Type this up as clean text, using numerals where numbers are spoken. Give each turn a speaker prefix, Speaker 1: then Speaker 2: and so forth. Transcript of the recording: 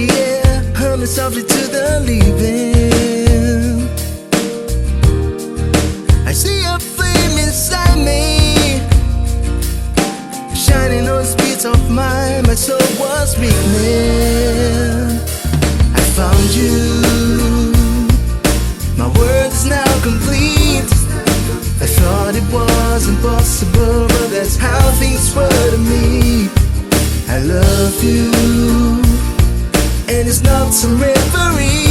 Speaker 1: the air, humming softly to the leaving. I see a flame inside me, shining on the streets of mine. My soul was weakening. I found you, my world is now complete. I thought it was impossible, but that's how things were to me. I love you, and it's not some reverie.